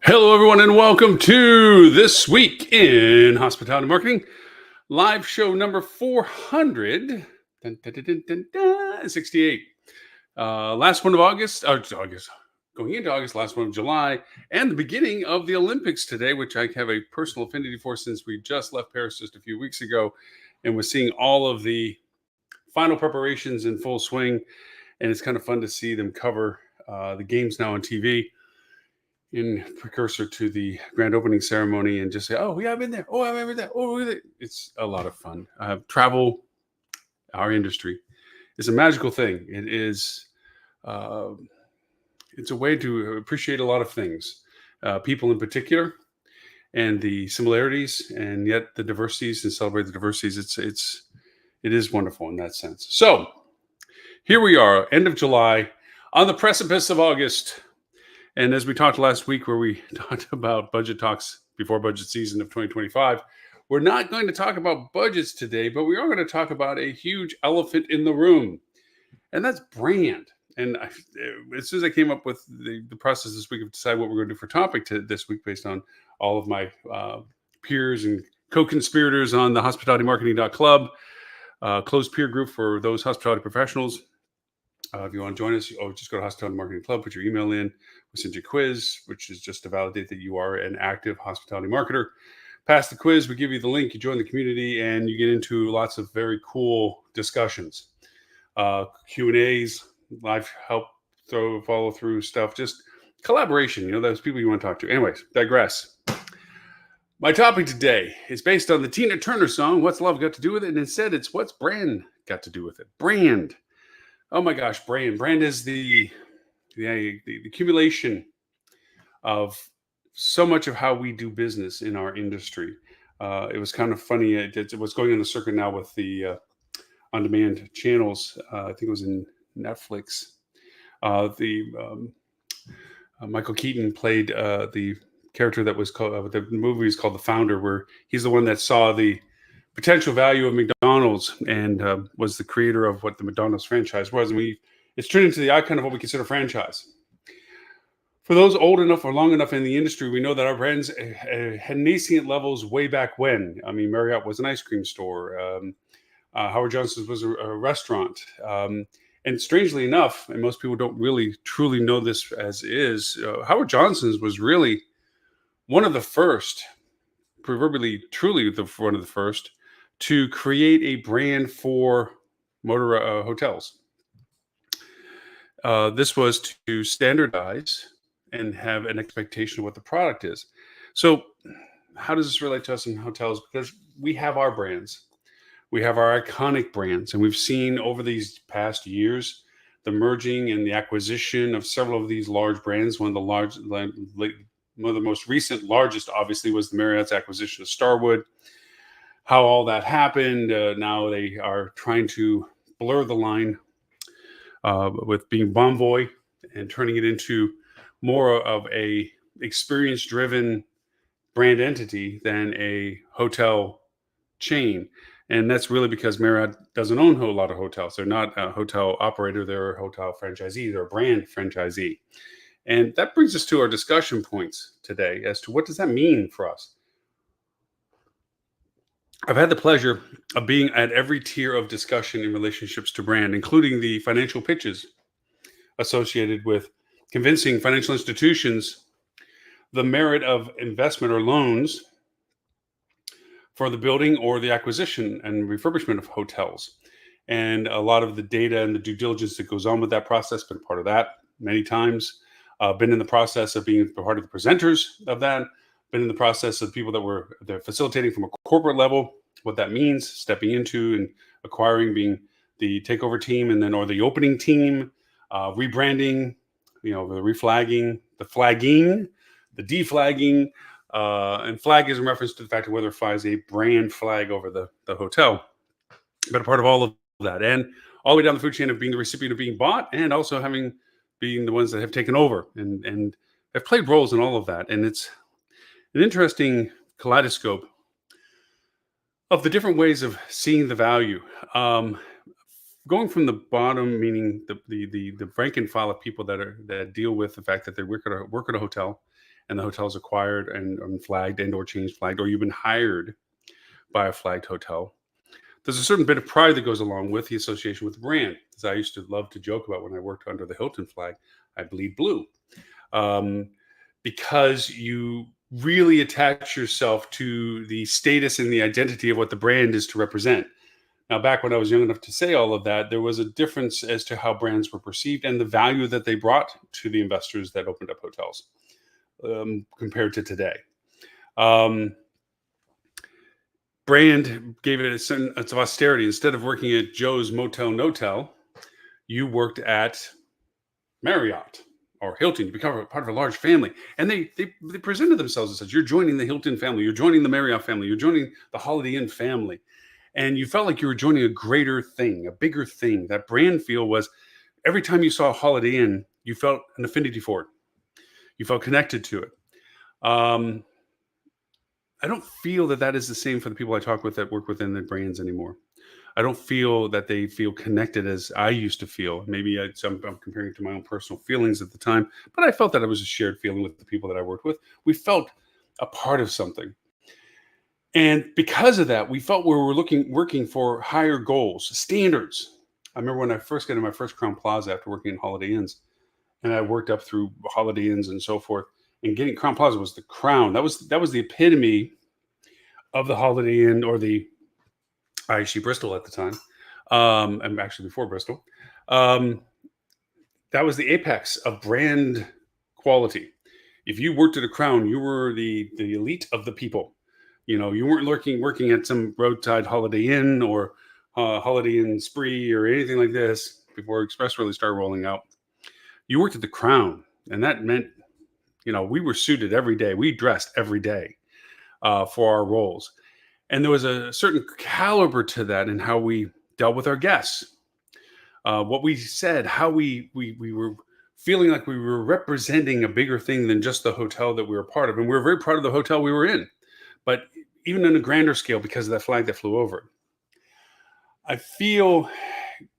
Hello, everyone, and welcome to This Week in Hospitality Marketing, live show number 400, 68. Last one of August, going into August, last one of July, and the beginning of the Olympics today, which I have a personal affinity for since we just left Paris just a few weeks ago and was seeing all of the final preparations in full swing. And it's kind of fun to see them cover the games now on TV in precursor to the grand opening ceremony and just say, "Oh, yeah, I've been there. Oh, I've been there. Oh, it's a lot of fun." Travel, our industry, is a magical thing. It is, uh, it's a way to appreciate a lot of things, people in particular, and the similarities, and yet the diversities, and celebrate the diversities. It is wonderful in that sense. So here we are, end of July, on the precipice of August. And as we talked last week, where we talked about budget talks before budget season of 2025, we're not going to talk about budgets today, but we are going to talk about a huge elephant in the room, and that's brand. And as soon as I came up with the process this week of decide what we're going to do for topic this week, based on all of my peers and co-conspirators on the hospitalitymarketing.club, closed peer group for those hospitality professionals. If you want to join us, just go to Hospitality Marketing Club, put your email in. We send you a quiz, which is just to validate that you are an active hospitality marketer. Pass the quiz, we give you the link, you join the community, and you get into lots of very cool discussions, Q&As, live help, follow through stuff, just collaboration. Those people you want to talk to. Anyways, digress. My topic today is based on the Tina Turner song, "What's Love Got to Do with It?" And instead, it's "What's Brand Got to Do with It?" Brand. Oh my gosh, brand. Brand is the accumulation of so much of how we do business in our industry. It was kind of funny. It was going on the circuit now with the on-demand channels. I think it was in Netflix. Michael Keaton played the character that was called, the movie is called The Founder, where he's the one that saw the potential value of McDonald's and was the creator of what the McDonald's franchise was. And it's turned into the icon of what we consider franchise. For those old enough or long enough in the industry, we know that our brands had nascent levels way back when. I mean, Marriott was an ice cream store. Howard Johnson's was a restaurant. And strangely enough, and most people don't really truly know this as is, Howard Johnson's was really one of the first, proverbially truly one of the first, to create a brand for motor hotels. This was to standardize and have an expectation of what the product is. So how does this relate to us in hotels? Because we have our brands. We have our iconic brands. And we've seen over these past years the merging and the acquisition of several of these large brands. One of the most recent, largest, obviously, was the Marriott's acquisition of Starwood. How all that happened, now they are trying to blur the line with being Bonvoy and turning it into more of a experience-driven brand entity than a hotel chain. And that's really because Marriott doesn't own a lot of hotels. They're not a hotel operator. They're a hotel franchisee. They're a brand franchisee. And that brings us to our discussion points today as to what does that mean for us. I've had the pleasure of being at every tier of discussion in relationships to brand, including the financial pitches associated with convincing financial institutions the merit of investment or loans for the building or the acquisition and refurbishment of hotels. And a lot of the data and the due diligence that goes on with that process, been part of that many times, been in the process of being part of the presenters of that, been in the process of people that they're facilitating from a corporate level, what that means, stepping into and acquiring, being the takeover team, and then or the opening team, rebranding, the reflagging, the flagging, the deflagging, and flag is in reference to the fact of whether it flies a brand flag over the hotel. But a part of all of that, and all the way down the food chain of being the recipient of being bought, and also being the ones that have taken over and have played roles in all of that. And it's an interesting kaleidoscope of the different ways of seeing the value. Going from the bottom, meaning the rank and file of people that deal with the fact that they work at a hotel, and the hotel's acquired and flagged and or changed flagged, or you've been hired by a flagged hotel, there's a certain bit of pride that goes along with the association with the brand. As I used to love to joke about when I worked under the Hilton flag, I bleed blue. Um, because you really attach yourself to the status and the identity of what the brand is to represent. Now, back when I was young enough to say all of that, there was a difference as to how brands were perceived and the value that they brought to the investors that opened up hotels compared to today. Brand gave it a sense of austerity. Instead of working at Joe's Motel No-Tell, you worked at Marriott or Hilton. You become a part of a large family. And they presented themselves as such. You're joining the Hilton family. You're joining the Marriott family. You're joining the Holiday Inn family. And you felt like you were joining a greater thing, a bigger thing. That brand feel was every time you saw a Holiday Inn, you felt an affinity for it. You felt connected to it. I don't feel that is the same for the people I talk with that work within the brands anymore. I don't feel that they feel connected as I used to feel. Maybe I'm comparing it to my own personal feelings at the time, but I felt that it was a shared feeling with the people that I worked with. We felt a part of something. And because of that, we felt we were working for higher goals, standards. I remember when I first got in my first Crowne Plaza after working in Holiday Inns, and I worked up through Holiday Inns and so forth. And getting Crowne Plaza was the crown. That was the epitome of the Holiday Inn or the IHG Bristol at the time, and actually before Bristol. That was the apex of brand quality. If you worked at a Crowne, you were the elite of the people. You know, you weren't working at some roadside Holiday Inn or Holiday Inn Spree or anything like this before Express really started rolling out. You worked at the Crowne, and that meant, you know, we were suited every day. We dressed every day for our roles. And there was a certain caliber to that in how we dealt with our guests. What we said, how we were feeling like we were representing a bigger thing than just the hotel that we were part of. And we were very proud of the hotel we were in, but even on a grander scale because of that flag that flew over. I feel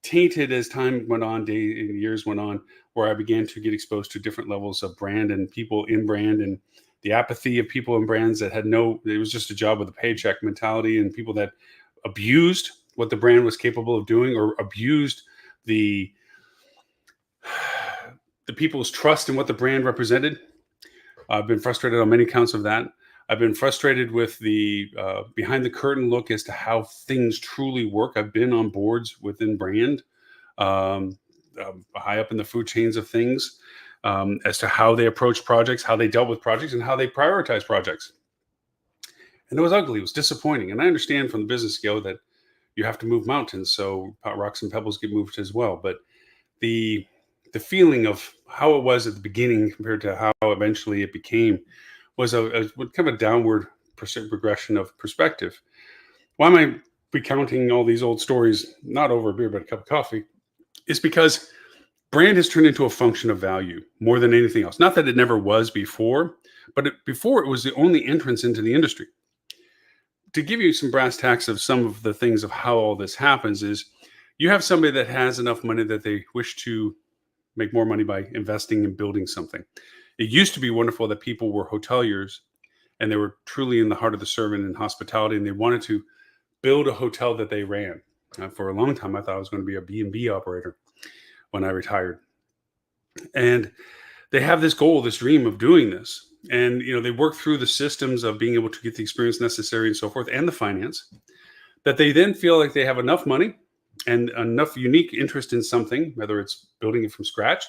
tainted as time went on, years went on, where I began to get exposed to different levels of brand and people in brand and the apathy of people in brands that had it was just a job with a paycheck mentality, and people that abused what the brand was capable of doing or abused the people's trust in what the brand represented. I've been frustrated on many counts of that. I've been frustrated with the behind the curtain look as to how things truly work. I've been on boards within brand, high up in the food chains of things, as to how they approach projects, how they dealt with projects, and how they prioritize projects. And it was ugly. It was disappointing. And I understand from the business scale that you have to move mountains, so rocks and pebbles get moved as well. But the feeling of how it was at the beginning compared to how eventually it became was a kind of a downward progression of perspective. Why am I recounting all these old stories, not over a beer, but a cup of coffee? It's because brand has turned into a function of value more than anything else. Not that it never was before, but before it was the only entrance into the industry. To give you some brass tacks of some of the things of how all this happens is you have somebody that has enough money that they wish to make more money by investing in building something. It used to be wonderful that people were hoteliers and they were truly in the heart of the servant and hospitality, and they wanted to build a hotel that they ran. For a long time, I thought I was going to be a B&B operator when I retired. And they have this goal, this dream of doing this. And, you know, they work through the systems of being able to get the experience necessary and so forth, and the finance, that they then feel like they have enough money and enough unique interest in something, whether it's building it from scratch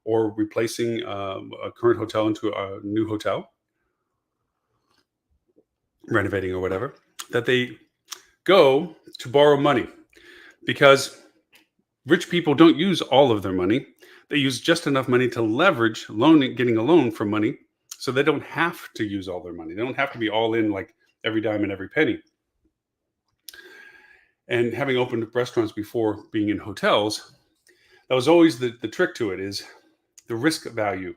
or replacing a current hotel into a new hotel, renovating or whatever, that they go to borrow money, because rich people don't use all of their money. They use just enough money to leverage getting a loan for money, so they don't have to use all their money. They don't have to be all in, like every dime and every penny. And having opened restaurants before being in hotels, that was always the trick to it, is the risk value.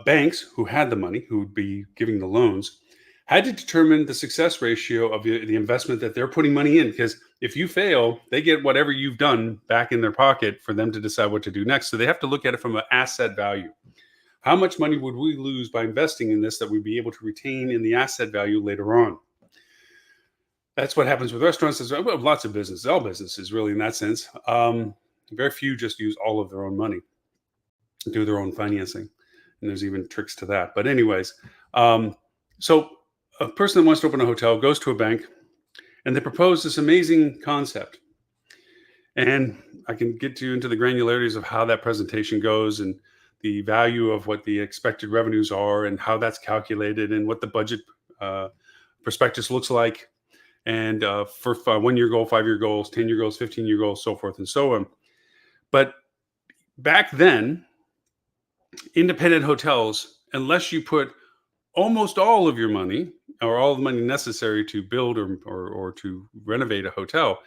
Banks who had the money, who would be giving the loans, had to determine the success ratio of the investment that they're putting money in, because if you fail, they get whatever you've done back in their pocket for them to decide what to do next. So they have to look at it from an asset value. How much money would we lose by investing in this that we'd be able to retain in the asset value later on? That's what happens with restaurants as well. Lots of businesses, all businesses really in that sense. Very few just use all of their own money, do their own financing. And there's even tricks to that. But anyways, um, so a person that wants to open a hotel goes to a bank and they propose this amazing concept. And I can get you into the granularities of how that presentation goes and the value of what the expected revenues are and how that's calculated and what the budget uh, prospectus looks like. And for 1 year goal, 5 year goals, 10 year goals, 15 year goals, so forth and so on. But back then, independent hotels, unless you put almost all of your money or all the money necessary to build or to renovate a hotel,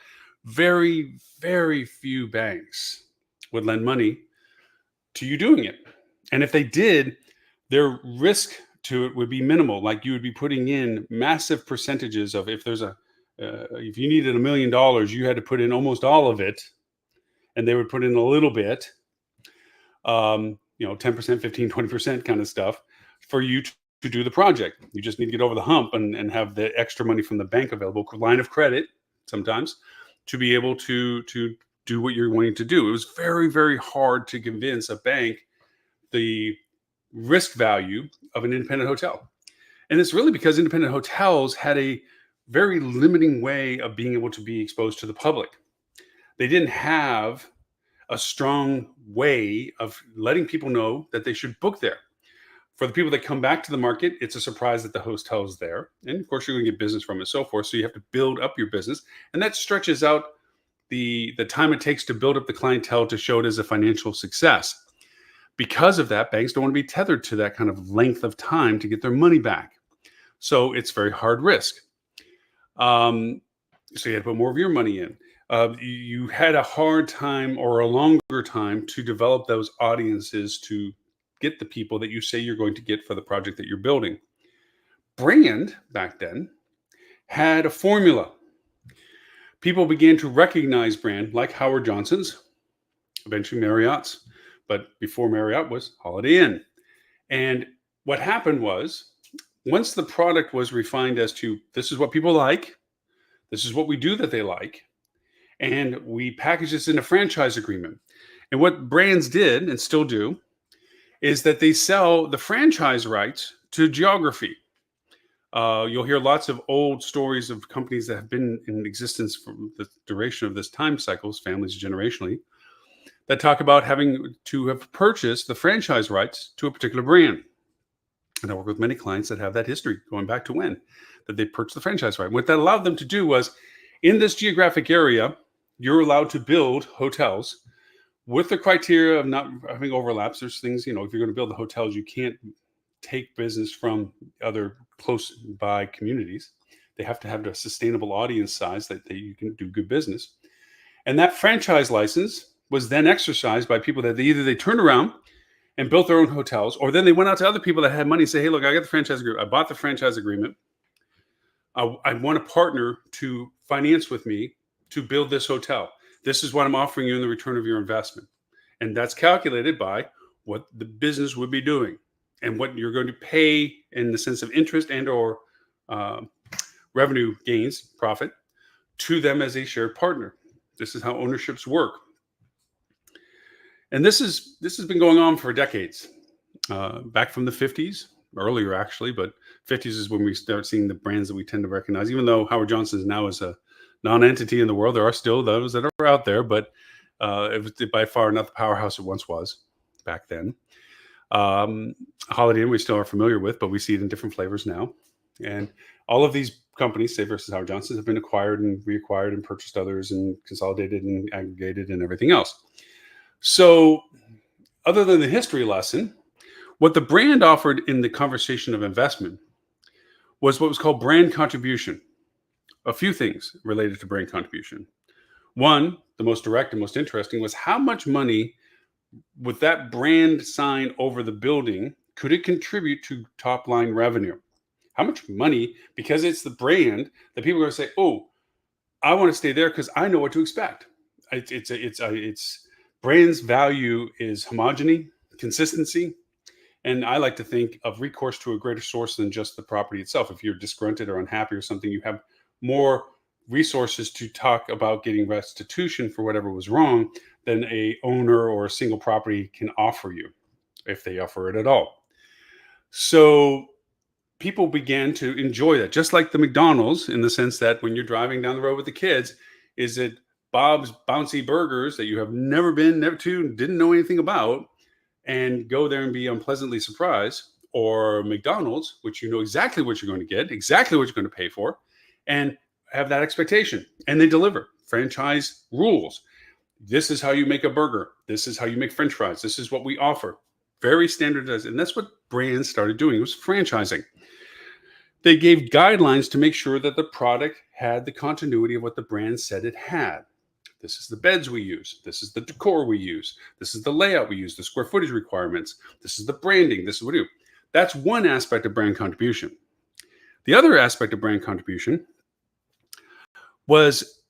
very, very few banks would lend money to you doing it. And if they did, their risk to it would be minimal. Like you would be putting in massive percentages of if you needed $1 million, you had to put in almost all of it, and they would put in a little bit, 10%, 15, 20% kind of stuff for you to do the project. You just need to get over the hump and have the extra money from the bank available, line of credit sometimes, to be able to do what you're wanting to do. It was very, very hard to convince a bank the risk value of an independent hotel. And it's really because independent hotels had a very limiting way of being able to be exposed to the public. They didn't have a strong way of letting people know that they should book there. For the people that come back to the market, it's a surprise that the hotel is there. And of course, you're going to get business from it and so forth. So you have to build up your business. And that stretches out the time it takes to build up the clientele to show it as a financial success. Because of that, banks don't want to be tethered to that kind of length of time to get their money back. So it's very hard risk. So you had to put more of your money in. You had a hard time or a longer time to develop those audiences to get the people that you say you're going to get for the project that you're building. Brand back then had a formula. People began to recognize brand like Howard Johnson's, eventually Marriott's, but before Marriott was Holiday Inn. And what happened was, once the product was refined as to this is what people like, this is what we do that they like, and we package this in a franchise agreement. And what brands did and still do is that they sell the franchise rights to geography. You'll hear lots of old stories of companies that have been in existence for the duration of this time cycles, families generationally, that talk about having to have purchased the franchise rights to a particular brand. And I work with many clients that have that history going back to when that they purchased the franchise right. What that allowed them to do was, in this geographic area, you're allowed to build hotels with the criteria of not having overlaps. There's things, if you're going to build the hotels, you can't take business from other close by communities. They have to have a sustainable audience size that you can do good business. And that franchise license was then exercised by people that they turned around and built their own hotels, or then they went out to other people that had money and say, hey, look, I got the franchise agreement. I bought the franchise agreement. I want a partner to finance with me to build this hotel. This is what I'm offering you in the return of your investment. And that's calculated by what the business would be doing and what you're going to pay in the sense of interest and or revenue gains, profit, to them as a shared partner. This is how ownerships work. And this has been going on for decades, back from the 50s, earlier actually, but 50s is when we start seeing the brands that we tend to recognize. Even though Howard Johnson now is a non-entity in the world, there are still those that are out there, but it was by far not the powerhouse it once was back then. Holiday Inn we still are familiar with, but we see it in different flavors now. And all of these companies, say versus Howard Johnson, have been acquired and reacquired and purchased others and consolidated and aggregated and everything else. So other than the history lesson, what the brand offered in the conversation of investment was what was called brand contribution. A few things related to brand contribution. One, the most direct and most interesting, was how much money with that brand sign over the building could it contribute to top line revenue? How much money, because it's the brand that people are going to say, oh, I want to stay there because I know what to expect. It's brand's value is homogeny, consistency, And I like to think of recourse to a greater source than just the property itself. If you're disgruntled or unhappy or something, you have more resources to talk about getting restitution for whatever was wrong than a owner or a single property can offer you, if they offer it at all. So people began to enjoy that, just like the McDonald's, in the sense that when you're driving down the road with the kids, is it Bob's Bouncy Burgers that you have never been, never to, didn't know anything about, and go there and be unpleasantly surprised, or McDonald's, which you know exactly what you're going to get, exactly what you're going to pay for, and have that expectation, and they deliver. Franchise rules. This is how you make a burger. This is how you make French fries. This is what we offer. Very standardized, and that's what brands started doing. It was franchising. They gave guidelines to make sure that the product had the continuity of what the brand said it had. This is the beds we use. This is the decor we use. This is the layout we use, the square footage requirements. This is the branding. This is what we do. That's one aspect of brand contribution. The other aspect of brand contribution was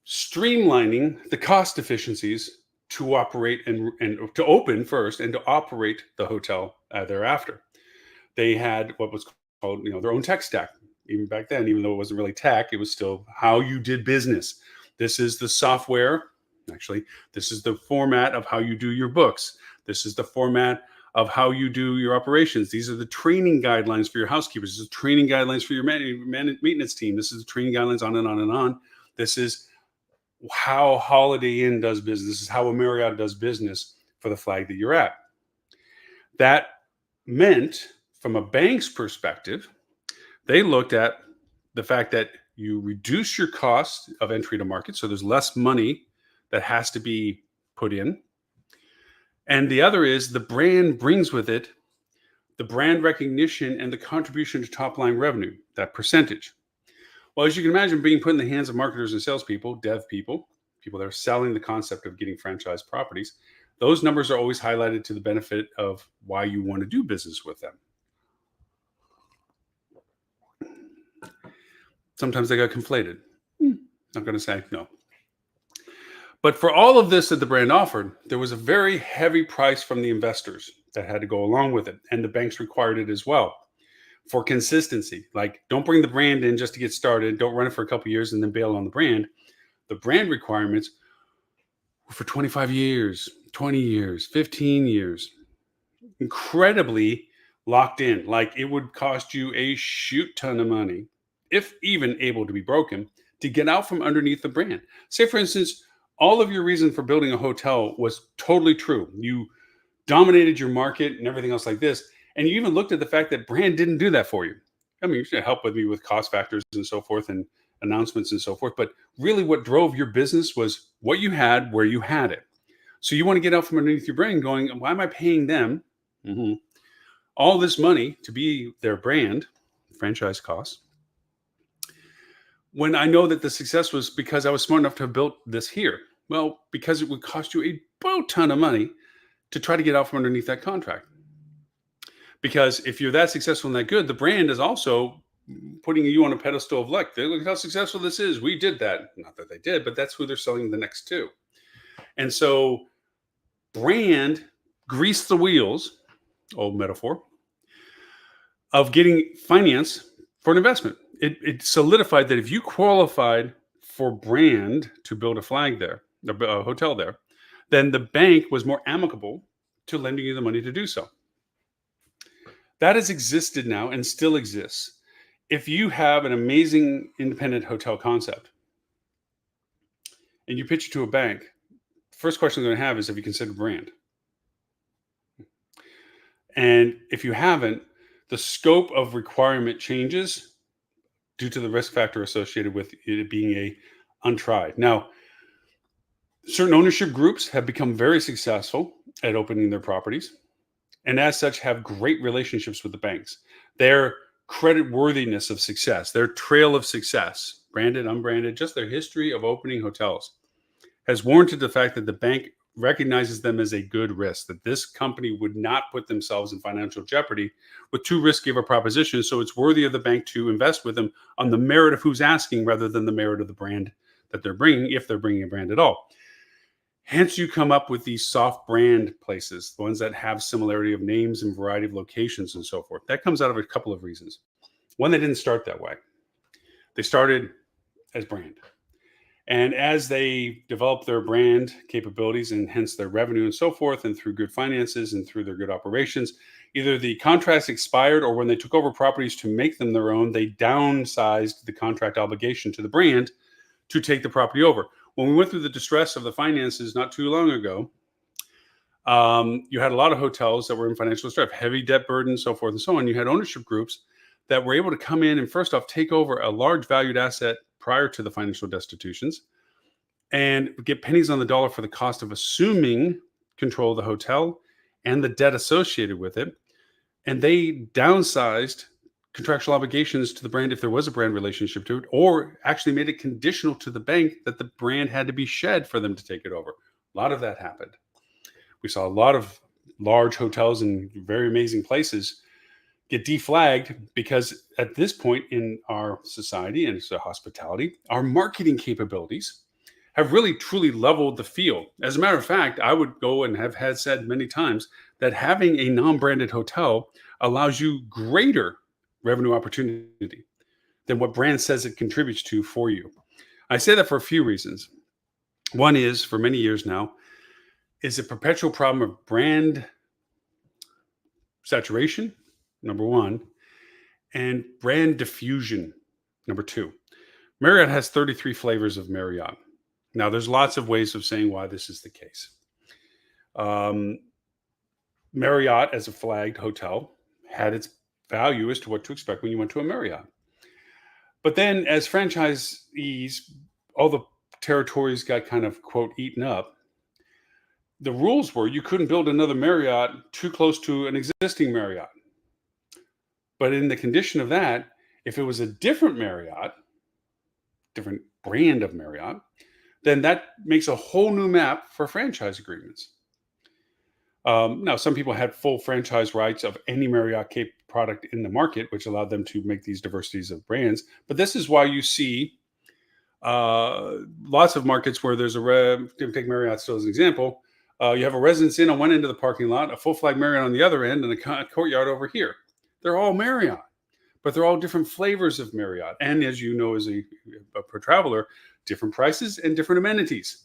streamlining the cost efficiencies to operate and to open first and to operate the hotel thereafter. They had what was called, their own tech stack. Even back then, even though it wasn't really tech, it was still how you did business. This is the software. Actually, this is the format of how you do your books. This is the format of how you do your operations. These are the training guidelines for your housekeepers. This is the training guidelines for your maintenance team. This is the training guidelines on and on and on. This is how Holiday Inn does business. This is how a Marriott does business for the flag that you're at. That meant, from a bank's perspective, they looked at the fact that you reduce your cost of entry to market, so there's less money that has to be put in. And the other is the brand brings with it the brand recognition and the contribution to top line revenue, that percentage. Well, as you can imagine, being put in the hands of marketers and salespeople, dev people, people that are selling the concept of getting franchise properties, those numbers are always highlighted to the benefit of why you want to do business with them. Sometimes they got conflated. Not going to say no. But for all of this that the brand offered, there was a very heavy price from the investors that had to go along with it. And the banks required it as well for consistency. Like, don't bring the brand in just to get started. Don't run it for a couple of years and then bail on the brand. The brand requirements were for 25 years, 20 years, 15 years. Incredibly locked in. Like, it would cost you a shoot ton of money, if even able to be broken, to get out from underneath the brand. Say, for instance, all of your reason for building a hotel was totally true. You dominated your market and everything else like this. And you even looked at the fact that brand didn't do that for you. I mean, you should help with me with cost factors and so forth and announcements and so forth. But really what drove your business was what you had, where you had it. So you want to get out from underneath your brain going, why am I paying them all this money to be their brand, franchise costs, when I know that the success was because I was smart enough to have built this here? Well, because it would cost you a boat ton of money to try to get out from underneath that contract. Because if you're that successful and that good, the brand is also putting you on a pedestal of like, look how successful this is. We did that. Not that they did, but that's who they're selling the next to. And so brand greased the wheels, old metaphor, of getting finance for an investment. It solidified that if you qualified for brand to build a flag there, a hotel there, then the bank was more amicable to lending you the money to do so. That has existed now and still exists. If you have an amazing independent hotel concept and you pitch it to a bank, the first question they're going to have is, have you considered brand? And if you haven't, the scope of requirement changes due to the risk factor associated with it being a untried. Now, certain ownership groups have become very successful at opening their properties, and as such have great relationships with the banks. Their credit worthiness of success, their trail of success, branded, unbranded, just their history of opening hotels, has warranted the fact that the bank recognizes them as a good risk, that this company would not put themselves in financial jeopardy with too risky of a proposition. So it's worthy of the bank to invest with them on the merit of who's asking rather than the merit of the brand that they're bringing, if they're bringing a brand at all. Hence, you come up with these soft brand places, the ones that have similarity of names and variety of locations and so forth. That comes out of a couple of reasons. One, they didn't start that way. They started as brand. And as they develop their brand capabilities and hence their revenue and so forth, and through good finances and through their good operations, either the contracts expired or when they took over properties to make them their own, they downsized the contract obligation to the brand to take the property over. When we went through the distress of the finances not too long ago, you had a lot of hotels that were in financial distress, heavy debt burden, so forth and so on. You had ownership groups that were able to come in and first off take over a large valued asset prior to the financial destitutions and get pennies on the dollar for the cost of assuming control of the hotel and the debt associated with it. And they downsized contractual obligations to the brand if there was a brand relationship to it, or actually made it conditional to the bank that the brand had to be shed for them to take it over. A lot of that happened. We saw a lot of large hotels in very amazing places get deflagged because at this point in our society and it's a hospitality, our marketing capabilities have really truly leveled the field. As a matter of fact, I would go and have had said many times that having a non-branded hotel allows you greater revenue opportunity than what brand says it contributes to for you. I say that for a few reasons. One is, for many years now, is a perpetual problem of brand saturation, number one, and brand diffusion, number two. Marriott has 33 flavors of Marriott. Now, there's lots of ways of saying why this is the case. Marriott, as a flagged hotel, had its value as to what to expect when you went to a Marriott. But then, as franchisees, all the territories got kind of, quote, eaten up. The rules were you couldn't build another Marriott too close to an existing Marriott. But in the condition of that, if it was a different Marriott, different brand of Marriott, then that makes a whole new map for franchise agreements. Now, some people had full franchise rights of any Marriott Cape product in the market, which allowed them to make these diversities of brands. But this is why you see lots of markets where there's take Marriott still as an example. You have a Residence Inn on one end of the parking lot, a full flag Marriott on the other end, and a Courtyard over here. They're all Marriott, but they're all different flavors of Marriott. And as you know, as a traveler, different prices and different amenities.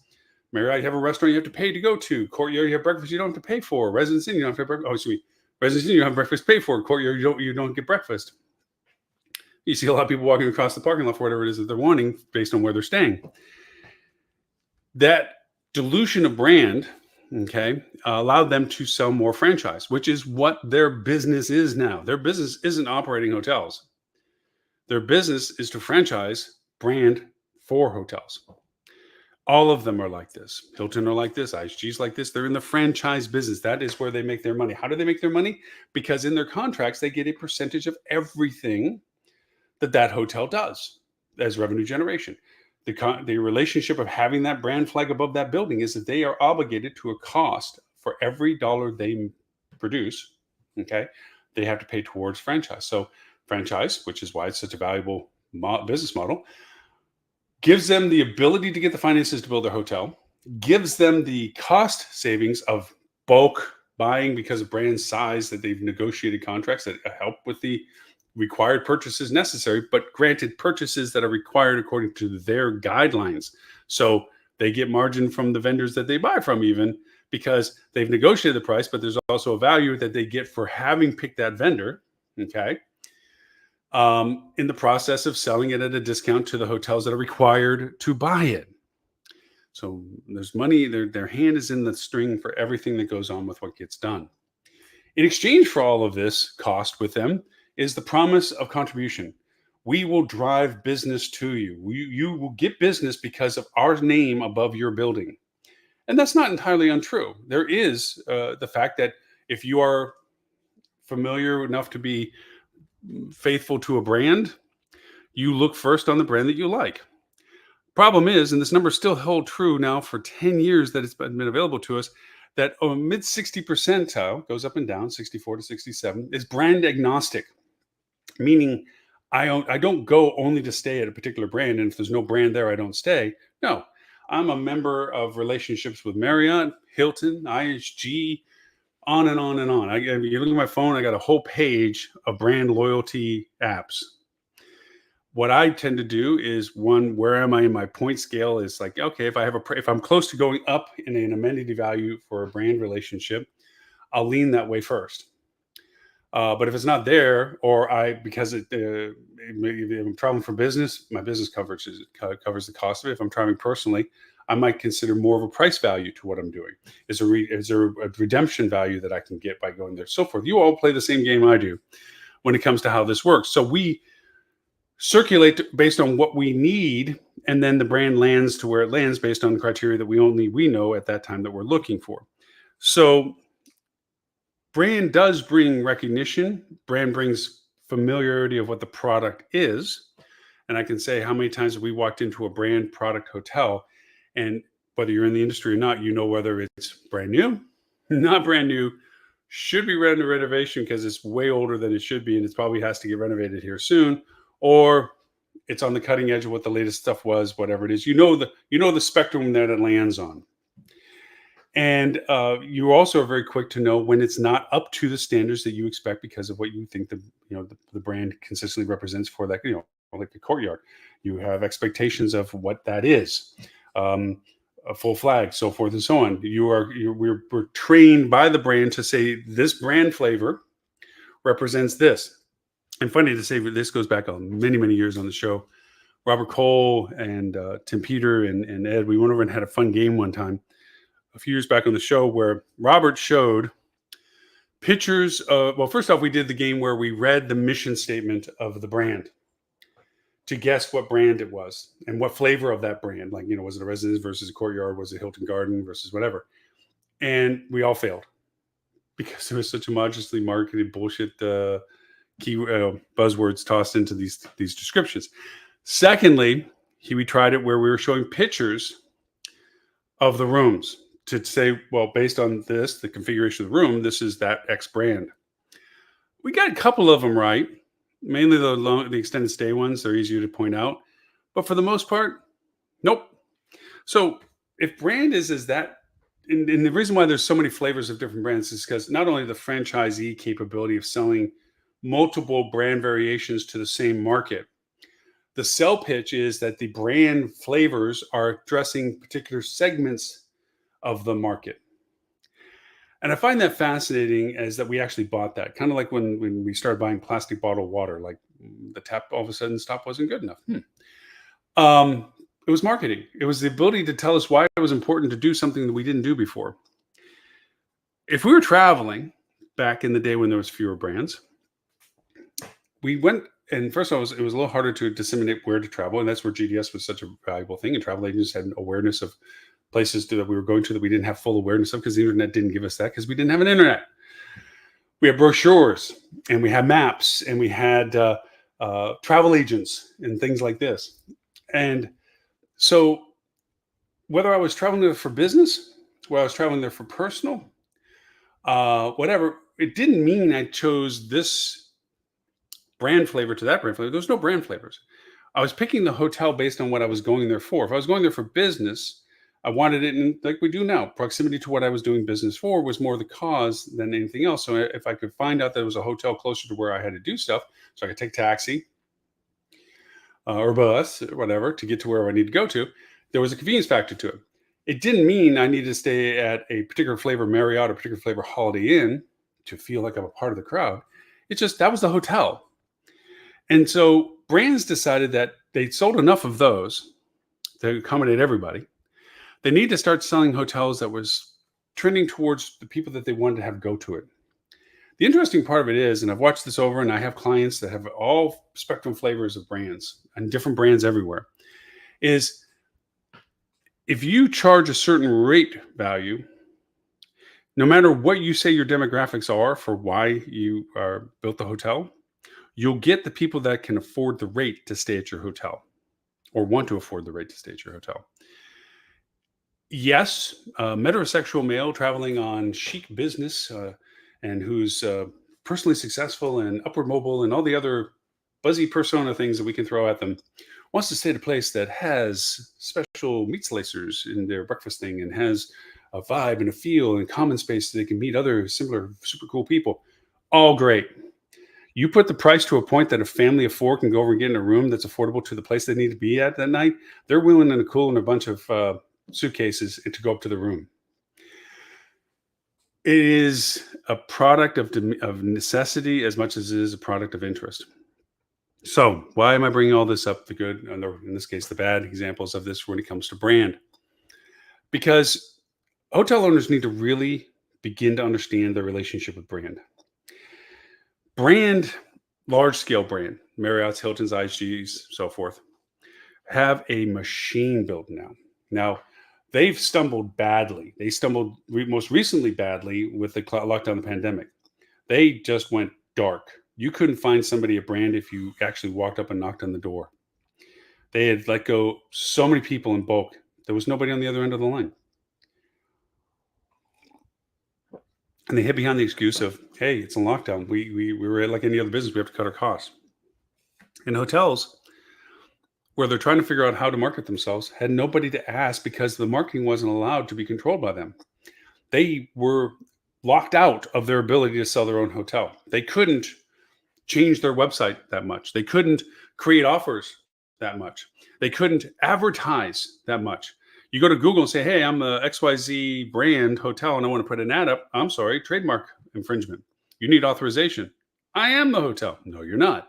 Marriott, you have a restaurant you have to pay to go to. Courtyard, you have breakfast you don't have to pay for. Residence Inn, you don't have to pay breakfast. Oh, sweet. Residence Inn, you have breakfast paid for. Courtyard, you don't get breakfast. You see a lot of people walking across the parking lot for whatever it is that they're wanting based on where they're staying. That dilution of brand, allowed them to sell more franchise, which is what their business is now. Their business isn't operating hotels. Their business is to franchise brand for hotels. All of them are like this. Hilton are like this. IHG's like this. They're in the franchise business. That is where they make their money. How do they make their money? Because in their contracts, they get a percentage of everything that hotel does as revenue generation. The relationship of having that brand flag above that building is that they are obligated to a cost for every dollar they produce. Okay, they have to pay towards franchise. So franchise, which is why it's such a valuable business model, gives them the ability to get the finances to build their hotel, gives them the cost savings of bulk buying because of brand size that they've negotiated contracts that help with the required purchases necessary, but granted purchases that are required according to their guidelines. So they get margin from the vendors that they buy from even because they've negotiated the price, but there's also a value that they get for having picked that vendor, okay, in the process of selling it at a discount to the hotels that are required to buy it. So there's money, their hand is in the string for everything that goes on with what gets done. In exchange for all of this cost with them is the promise of contribution. We will drive business to you. You will get business because of our name above your building. And that's not entirely untrue. There is the fact that if you are familiar enough to be faithful to a brand, you look first on the brand that you like. Problem is, and this number still held true now for 10 years that it's been available to us, that a mid 60 percentile, goes up and down, 64 to 67, is brand agnostic. Meaning, I don't go only to stay at a particular brand, and if there's no brand there, I don't stay. No, I'm a member of relationships with Marriott, Hilton, IHG, on and on and on. You look at my phone, I got a whole page of brand loyalty apps. What I tend to do is, one, where am I in my point scale? Is like, okay, if I'm close to going up in an amenity value for a brand relationship, I'll lean that way first. But if it's not there, or because if I'm traveling for business, my business coverage covers the cost of it. If I'm traveling personally, I might consider more of a price value to what I'm doing. Is there a redemption value that I can get by going there? So forth. You all play the same game I do when it comes to how this works. So we circulate based on what we need, and then the brand lands to where it lands based on the criteria that we know at that time that we're looking for. So brand does bring recognition. Brand brings familiarity of what the product is. And I can say how many times have we walked into a brand product hotel, and whether you're in the industry or not, you know whether it's brand new, not brand new, should be under renovation because it's way older than it should be, and it probably has to get renovated here soon, or it's on the cutting edge of what the latest stuff was, whatever it is. You know the spectrum that it lands on. And you also are very quick to know when it's not up to the standards that you expect because of what you think the brand consistently represents for that, like the Courtyard. You have expectations of what that is, a full flag, so forth and so on. We're trained by the brand to say this brand flavor represents this. And funny to say, this goes back on many, many years on the show. Robert Cole and Tim Peter and Ed, we went over and had a fun game one time a few years back on the show where Robert showed pictures of, well, first off, we did the game where we read the mission statement of the brand to guess what brand it was and what flavor of that brand. Like, was it a Residence versus a Courtyard? Was it Hilton Garden versus whatever? And we all failed because there was such homogeneously marketed bullshit key buzzwords tossed into these descriptions. Secondly, we tried it where we were showing pictures of the rooms to say, well, based on this, the configuration of the room, this is that X brand. We got a couple of them right, mainly the extended stay ones. They're easier to point out. But for the most part, nope. So if brand is that, and the reason why there's so many flavors of different brands is because not only the franchisee capability of selling multiple brand variations to the same market, the sell pitch is that the brand flavors are addressing particular segments of the market. And I find that fascinating as that we actually bought that. Kind of like when we started buying plastic bottled water, like the tap all of a sudden stop wasn't good enough. It was marketing. It was the ability to tell us why it was important to do something that we didn't do before. If we were traveling back in the day when there was fewer brands, we went, and first of all, it was a little harder to disseminate where to travel. And that's where GDS was such a valuable thing. And travel agents had awareness of places that we were going to that we didn't have full awareness of because the internet didn't give us that because we didn't have an internet. We had brochures and we had maps and we had travel agents and things like this. And so whether I was traveling there for business, whether I was traveling there for personal, whatever, it didn't mean I chose this brand flavor to that brand flavor. There's no brand flavors. I was picking the hotel based on what I was going there for. If I was going there for business, I wanted it in, like we do now. Proximity to what I was doing business for was more the cause than anything else. So if I could find out that there was a hotel closer to where I had to do stuff, so I could take taxi or bus or whatever to get to where I need to go to, there was a convenience factor to it. It didn't mean I needed to stay at a particular flavor Marriott or particular flavor Holiday Inn to feel like I'm a part of the crowd. It's just that was the hotel. And so brands decided that they sold enough of those to accommodate everybody. They need to start selling hotels that was trending towards the people that they wanted to have go to it. The interesting part of it is, and I've watched this over, and I have clients that have all spectrum flavors of brands and different brands everywhere, is if you charge a certain rate value, no matter what you say your demographics are for why you are built the hotel, you'll get the people that can afford the rate to stay at your hotel or want to afford the rate to stay at your hotel. Yes, a metrosexual male traveling on chic business and who's personally successful and upward mobile and all the other buzzy persona things that we can throw at them wants to stay at a place that has special meat slicers in their breakfast thing and has a vibe and a feel and common space so they can meet other similar super cool people. All great. You put the price to a point that a family of four can go over and get in a room that's affordable to the place they need to be at that night. They're willing and cool in a bunch of suitcases to go up to the room. It is a product of necessity as much as it is a product of interest. So, why am I bringing all this up? The good, and in this case, the bad examples of this when it comes to brand, because hotel owners need to really begin to understand their relationship with brand. Brand, large scale brand, Marriott's, Hilton's, IHG's, so forth, have a machine built now. Now, they've stumbled badly. They stumbled most recently badly with the lockdown of the pandemic. They just went dark. You couldn't find somebody at brand if you actually walked up and knocked on the door. They had let go so many people in bulk. There was nobody on the other end of the line. And they hid behind the excuse of, hey, it's a lockdown. We were like any other business. We have to cut our costs. And hotels, where they're trying to figure out how to market themselves, had nobody to ask because the marketing wasn't allowed to be controlled by them. They were locked out of their ability to sell their own hotel. They couldn't change their website that much. They couldn't create offers that much. They couldn't advertise that much. You go to Google and say, hey, I'm a XYZ brand hotel and I want to put an ad up. I'm sorry, trademark infringement. You need authorization. I am the hotel. No, you're not.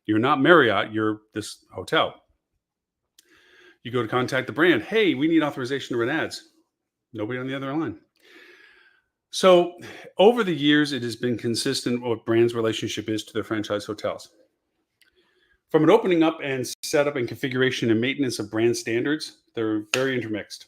You're not Marriott. You're this hotel. You go to contact the brand. Hey, we need authorization to run ads. Nobody on the other line. So over the years, it has been consistent what brand's relationship is to their franchise hotels. From an opening up and setup and configuration and maintenance of brand standards, they're very intermixed.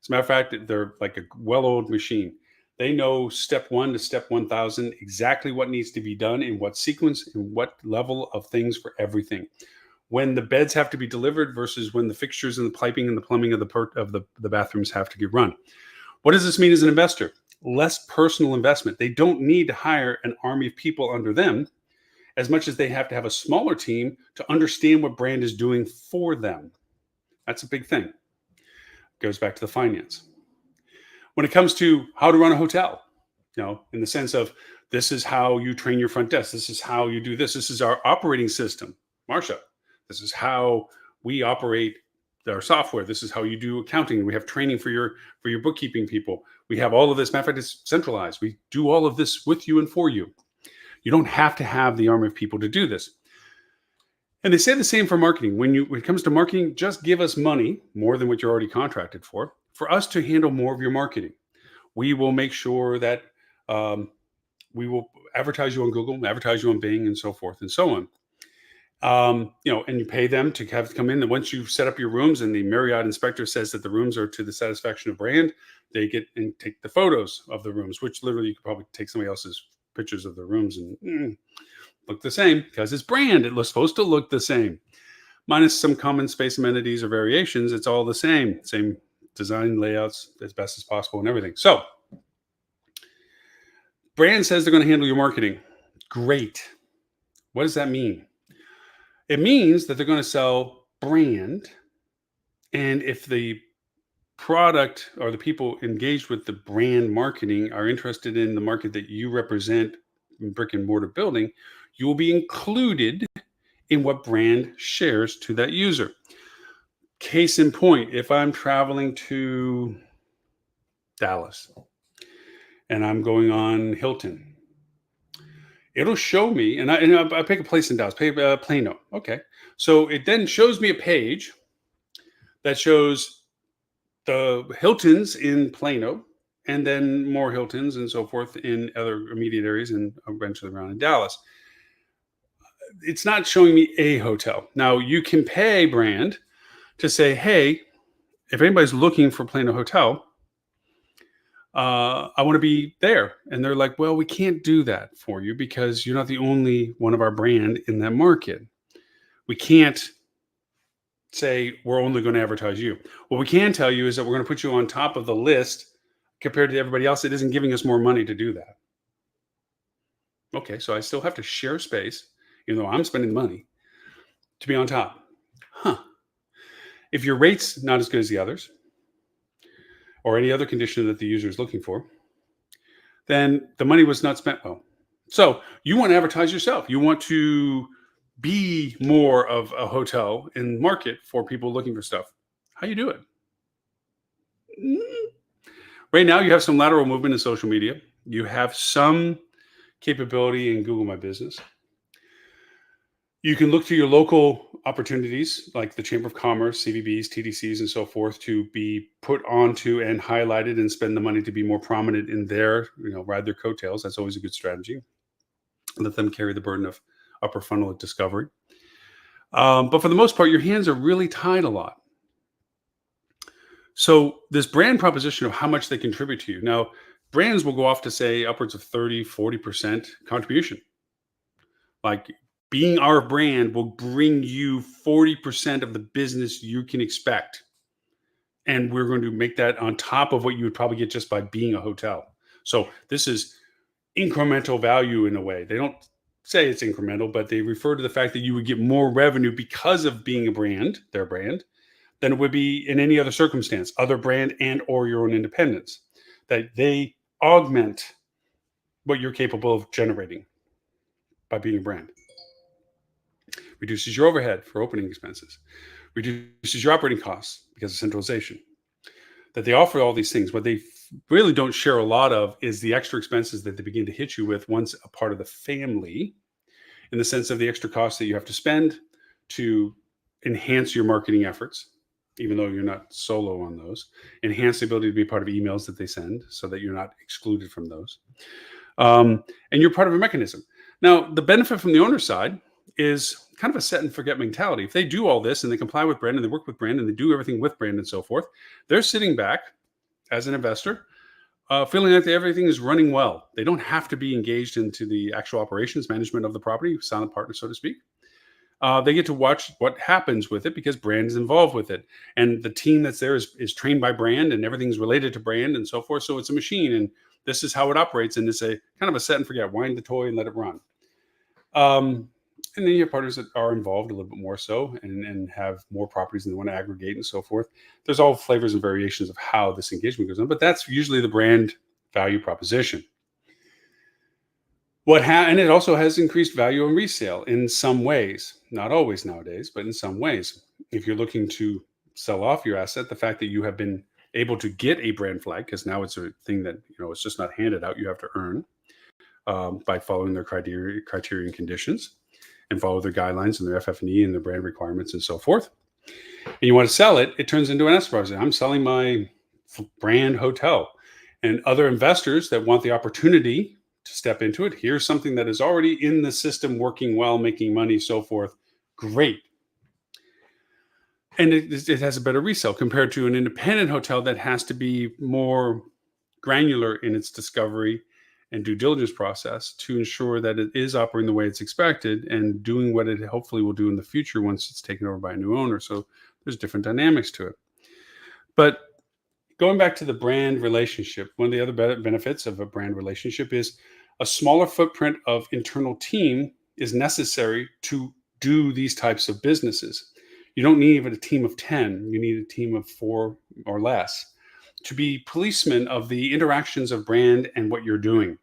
As a matter of fact, they're like a well-oiled machine. They know step 1 to step 1,000 exactly what needs to be done in what sequence and what level of things for everything. When the beds have to be delivered versus when the fixtures and the piping and the plumbing of the bathrooms have to get run. What does this mean as an investor? Less personal investment. They don't need to hire an army of people under them as much as they have to have a smaller team to understand what brand is doing for them. That's a big thing. Goes back to the finance. When it comes to how to run a hotel, in the sense of this is how you train your front desk. This is how you do this. This is our operating system, Marsha. This is how we operate our software. This is how you do accounting. We have training for your bookkeeping people. We have all of this. Matter of fact, it's centralized. We do all of this with you and for you. You don't have to have the army of people to do this. And they say the same for marketing. When it comes to marketing, just give us money, more than what you're already contracted for us to handle more of your marketing. We will make sure that we will advertise you on Google, advertise you on Bing, and so forth and so on. And you pay them to have to come in. And once you've set up your rooms and the Marriott inspector says that the rooms are to the satisfaction of brand, they get and take the photos of the rooms, which literally you could probably take somebody else's pictures of the rooms and look the same because it's brand. It was supposed to look the same, minus some common space amenities or variations. It's all the same design layouts as best as possible and everything. So brand says they're going to handle your marketing. Great. What does that mean? It means that they're going to sell brand. And if the product or the people engaged with the brand marketing are interested in the market that you represent in brick and mortar building, you will be included in what brand shares to that user. Case in point, if I'm traveling to Dallas and I'm going on Hilton, it'll show me, and I pick a place in Dallas, Plano. Okay. So it then shows me a page that shows the Hiltons in Plano and then more Hiltons and so forth in other immediate areas and eventually around in Dallas. It's not showing me a hotel. Now you can pay brand to say, hey, if anybody's looking for Plano Hotel, I want to be there. And they're like, well, we can't do that for you because you're not the only one of our brand in that market. We can't say we're only going to advertise you. What we can tell you is that we're going to put you on top of the list compared to everybody else. It isn't giving us more money to do that. Okay, so I still have to share space, even though I'm spending money to be on top. Huh. If your rate's not as good as the others, or any other condition that the user is looking for, then the money was not spent well. So you want to advertise yourself. You want to be more of a hotel in market for people looking for stuff. How you do it? Right now, you have some lateral movement in social media. You have some capability in Google My Business. You can look to your local opportunities like the Chamber of Commerce, CVBs, TDCs, and so forth to be put onto and highlighted and spend the money to be more prominent in their, ride their coattails. That's always a good strategy. Let them carry the burden of upper funnel discovery. But for the most part, your hands are really tied a lot. So this brand proposition of how much they contribute to you. Now, brands will go off to say upwards of 30, 40% contribution. Like being our brand will bring you 40% of the business you can expect. And we're going to make that on top of what you would probably get just by being a hotel. So this is incremental value in a way. They don't say it's incremental, but they refer to the fact that you would get more revenue because of being a brand, their brand, than it would be in any other circumstance, other brand and or your own independence. That they augment what you're capable of generating by being a brand. Reduces your overhead for opening expenses, reduces your operating costs because of centralization. That they offer all these things. What they really don't share a lot of is the extra expenses that they begin to hit you with once a part of the family, in the sense of the extra costs that you have to spend to enhance your marketing efforts, even though you're not solo on those, enhance the ability to be part of emails that they send so that you're not excluded from those. And you're part of a mechanism. Now, the benefit from the owner's side is kind of a set and forget mentality. If they do all this and they comply with brand and they work with brand and they do everything with brand and so forth, they're sitting back as an investor, feeling like everything is running well. They don't have to be engaged into the actual operations management of the property, silent partner, so to speak. They get to watch what happens with it because brand is involved with it. And the team that's there is trained by brand and everything's related to brand and so forth. So it's a machine and this is how it operates. And it's a kind of a set and forget, wind the toy and let it run. And then you have partners that are involved a little bit more so and have more properties and they want to aggregate and so forth. There's all flavors and variations of how this engagement goes on, but that's usually the brand value proposition. And it also has increased value in resale in some ways, not always nowadays, but in some ways. If you're looking to sell off your asset, the fact that you have been able to get a brand flag, because now it's a thing that, it's just not handed out, you have to earn by following their criteria and conditions and follow their guidelines and their FF&E and their brand requirements and so forth. And you want to sell it, it turns into an escrow. I'm selling my brand hotel. And other investors that want the opportunity to step into it, here's something that is already in the system, working well, making money, so forth. Great. And it has a better resale compared to an independent hotel that has to be more granular in its discovery and due diligence process to ensure that it is operating the way it's expected and doing what it hopefully will do in the future once it's taken over by a new owner. So there's different dynamics to it. But going back to the brand relationship, one of the other benefits of a brand relationship is a smaller footprint of internal team is necessary to do these types of businesses. You don't need even a team of 10. You need a team of 4 or less to be policemen of the interactions of brand and what you're doing.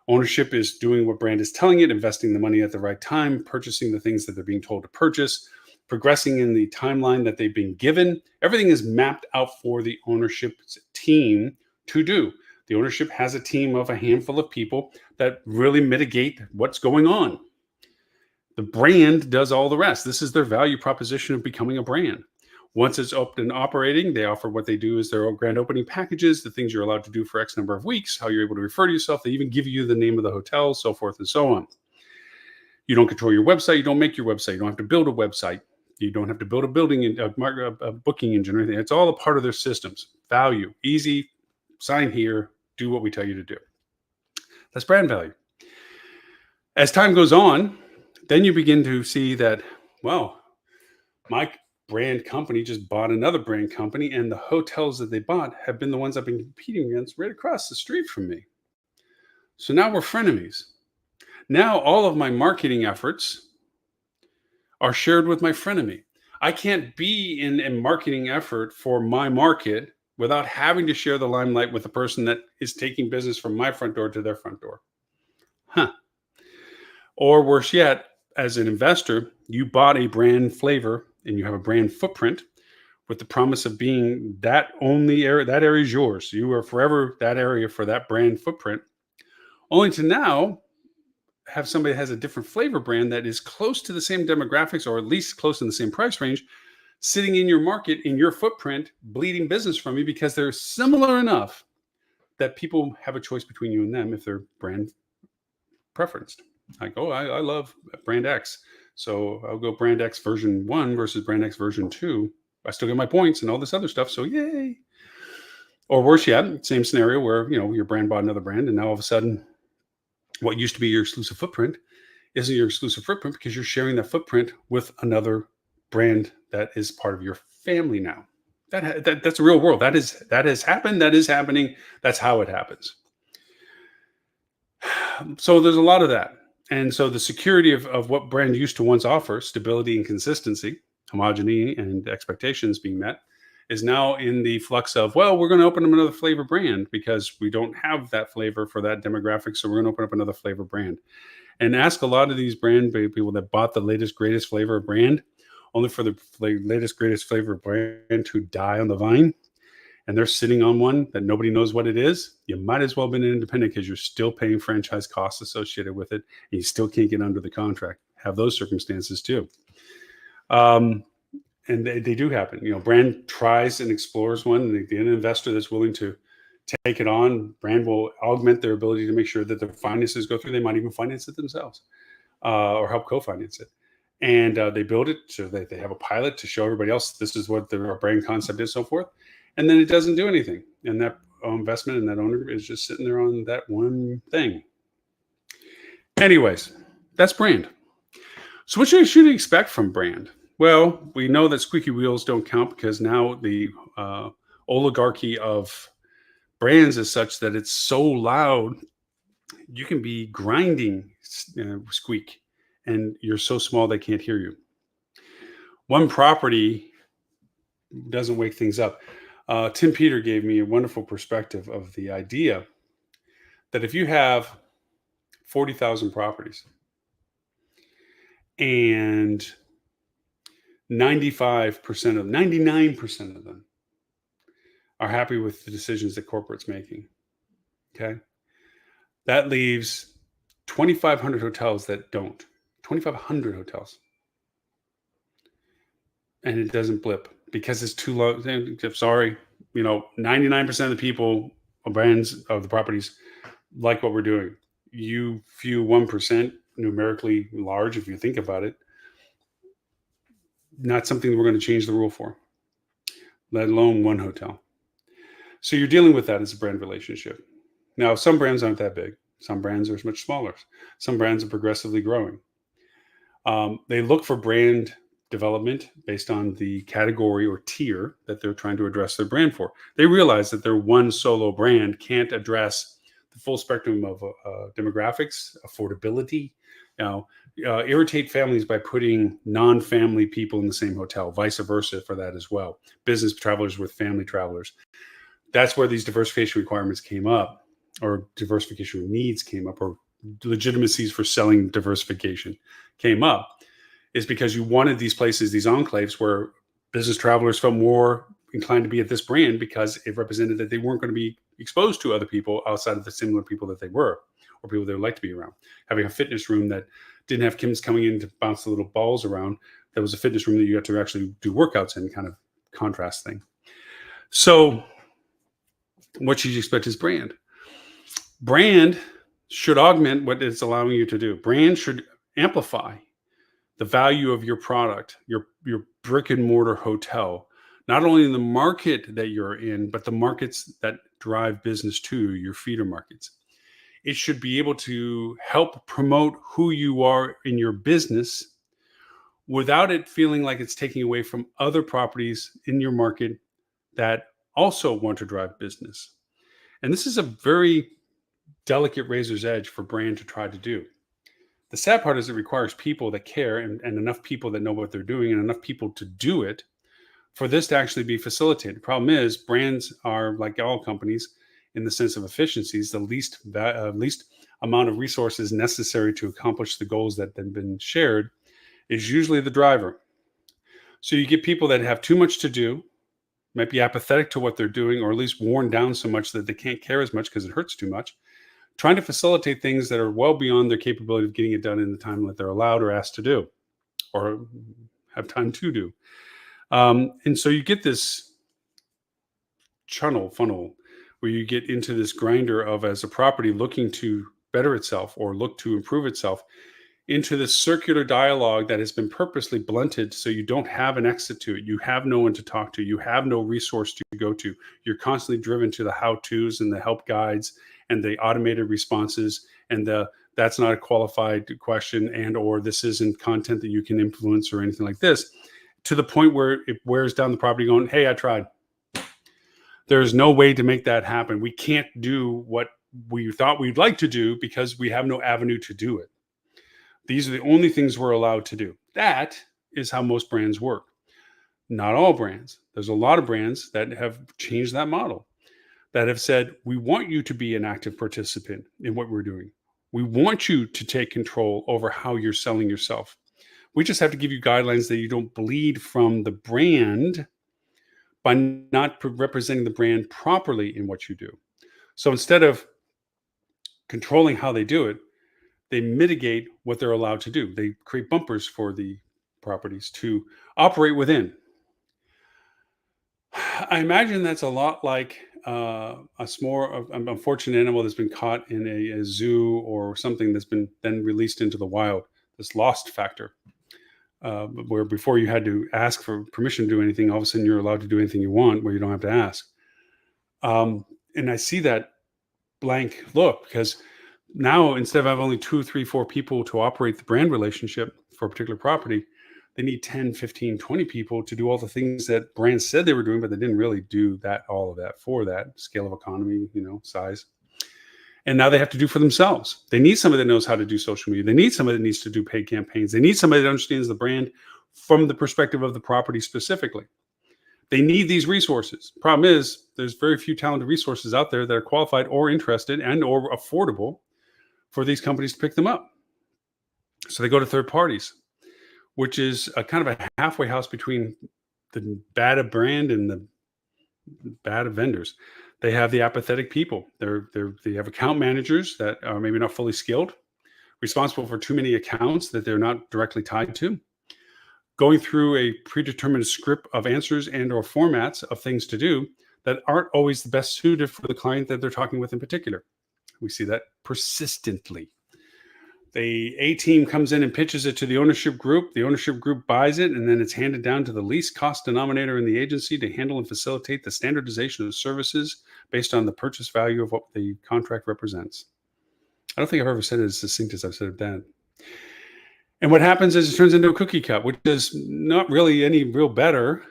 Ownership is doing what brand is telling it, investing the money at the right time, purchasing the things that they're being told to purchase, progressing in the timeline that they've been given. Everything is mapped out for the ownership team to do. The ownership has a team of a handful of people that really mitigate what's going on. The brand does all the rest. This is their value proposition of becoming a brand. Once it's open and operating, they offer what they do is their grand opening packages, the things you're allowed to do for X number of weeks, how you're able to refer to yourself. They even give you the name of the hotel, so forth and so on. You don't control your website. You don't make your website. You don't have to build a website. You don't have to build a booking engine or anything. It's all a part of their systems. Value, easy, sign here, do what we tell you to do. That's brand value. As time goes on, then you begin to see that, well, my brand company just bought another brand company, and the hotels that they bought have been the ones I've been competing against right across the street from me. So now we're frenemies. Now all of my marketing efforts are shared with my frenemy. I can't be in a marketing effort for my market without having to share the limelight with the person that is taking business from my front door to their front door. Huh. Or worse yet, as an investor, you bought a brand flavor and you have a brand footprint with the promise of being that only area, that area is yours. You are forever that area for that brand footprint, only to now have somebody that has a different flavor brand that is close to the same demographics or at least close in the same price range sitting in your market, in your footprint, bleeding business from you because they're similar enough that people have a choice between you and them if they're brand preferenced. Like, oh, I love brand X. So I'll go brand X version 1 versus brand X version 2. I still get my points and all this other stuff. So yay. Or worse yet, same scenario where, your brand bought another brand and now all of a sudden what used to be your exclusive footprint isn't your exclusive footprint because you're sharing that footprint with another brand that is part of your family now. That's a real world. That has happened. That is happening. That's how it happens. So there's a lot of that. And so the security of what brand used to once offer, stability and consistency, homogeneity and expectations being met, is now in the flux of, well, we're going to open up another flavor brand because we don't have that flavor for that demographic. So we're going to open up another flavor brand. And ask a lot of these brand people that bought the latest, greatest flavor brand, only for the latest, greatest flavor brand to die on the vine. And they're sitting on one that nobody knows what it is. You might as well have been an independent because you're still paying franchise costs associated with it. And you still can't get under the contract. Have those circumstances too. And they do happen. Brand tries and explores one. And the investor that's willing to take it on, brand will augment their ability to make sure that their finances go through. They might even finance it themselves or help co-finance it. And they build it so that they have a pilot to show everybody else this is what their brand concept is, so forth. And then it doesn't do anything. And that investment and that owner is just sitting there on that one thing. Anyways, that's brand. So what should you expect from brand? Well, we know that squeaky wheels don't count because now the oligarchy of brands is such that it's so loud, you can be grinding squeak and you're so small they can't hear you. One property doesn't wake things up. Tim Peter gave me a wonderful perspective of the idea that if you have 40,000 properties and 99% of them are happy with the decisions that corporate's making, okay? That leaves 2,500 hotels that don't. 2,500 hotels. And it doesn't blip because it's too low. I'm sorry, 99% of the people or brands of the properties like what we're doing. You few 1%, numerically large, if you think about it, not something that we're going to change the rule for, let alone one hotel. So you're dealing with that as a brand relationship. Now, some brands aren't that big. Some brands are much smaller. Some brands are progressively growing. They look for brand development based on the category or tier that they're trying to address their brand for. They realize that their one solo brand can't address the full spectrum of demographics, affordability, irritate families by putting non-family people in the same hotel, vice versa for that as well. Business travelers with family travelers. That's where these diversification requirements came up, or diversification needs came up, or legitimacies for selling diversification came up, is because you wanted these places, these enclaves where business travelers felt more inclined to be at this brand because it represented that they weren't going to be exposed to other people outside of the similar people that they were, or people they would like to be around. Having a fitness room that didn't have Kims coming in to bounce the little balls around, that was a fitness room that you got to actually do workouts in, kind of contrast thing. So what should you expect is brand? Brand should augment what it's allowing you to do. Brand should amplify the value of your product, your brick and mortar hotel, not only in the market that you're in, but the markets that drive business to your feeder markets. It should be able to help promote who you are in your business without it feeling like it's taking away from other properties in your market that also want to drive business. And this is a very delicate razor's edge for brand to try to do. The sad part is it requires people that care and enough people that know what they're doing and enough people to do it for this to actually be facilitated. Problem is, brands are like all companies in the sense of efficiencies. The least amount of resources necessary to accomplish the goals that have been shared is usually the driver. So you get people that have too much to do, might be apathetic to what they're doing, or at least worn down so much that they can't care as much because it hurts too much, trying to facilitate things that are well beyond their capability of getting it done in the time that they're allowed or asked to do, or have time to do. And so you get this funnel where you get into this grinder of, as a property looking to better itself or look to improve itself, into this circular dialogue that has been purposely blunted so you don't have an exit to it. You have no one to talk to. You have no resource to go to. You're constantly driven to the how-tos and the help guides and the automated responses and the that's not a qualified question and or this isn't content that you can influence or anything like this, to the point where it wears down the property going, hey, I tried. There's no way to make that happen. We can't do what we thought we'd like to do because we have no avenue to do it. These are the only things we're allowed to do. That is how most brands work. Not all brands. There's a lot of brands that have changed that model, that have said, we want you to be an active participant in what we're doing. We want you to take control over how you're selling yourself. We just have to give you guidelines that you don't bleed from the brand by not representing the brand properly in what you do. So instead of controlling how they do it, they mitigate what they're allowed to do. They create bumpers for the properties to operate within. I imagine that's a lot like a small, unfortunate animal that's been caught in a zoo or something that's been then released into the wild, this lost factor, where before you had to ask for permission to do anything, all of a sudden you're allowed to do anything you want where you don't have to ask. And I see that blank look because now, instead of having only 2, 3, 4 people to operate the brand relationship for a particular property, they need 10, 15, 20 people to do all the things that brands said they were doing, but they didn't really do all of that for that scale of economy, size. And now they have to do for themselves. They need somebody that knows how to do social media. They need somebody that needs to do paid campaigns. They need somebody that understands the brand from the perspective of the property specifically. They need these resources. Problem is, there's very few talented resources out there that are qualified or interested and or affordable for these companies to pick them up. So they go to third parties, which is a kind of a halfway house between the bad brand and the bad vendors. They have the apathetic people. They have account managers that are maybe not fully skilled, responsible for too many accounts that they're not directly tied to, going through a predetermined script of answers and or formats of things to do that aren't always the best suited for the client that they're talking with in particular. We see that persistently. The A team comes in and pitches it to the ownership group. The ownership group buys it, and then it's handed down to the least cost denominator in the agency to handle and facilitate the standardization of services based on the purchase value of what the contract represents. I don't think I've ever said it as succinct as I've said it then. And what happens is it turns into a cookie cut, which is not really any real better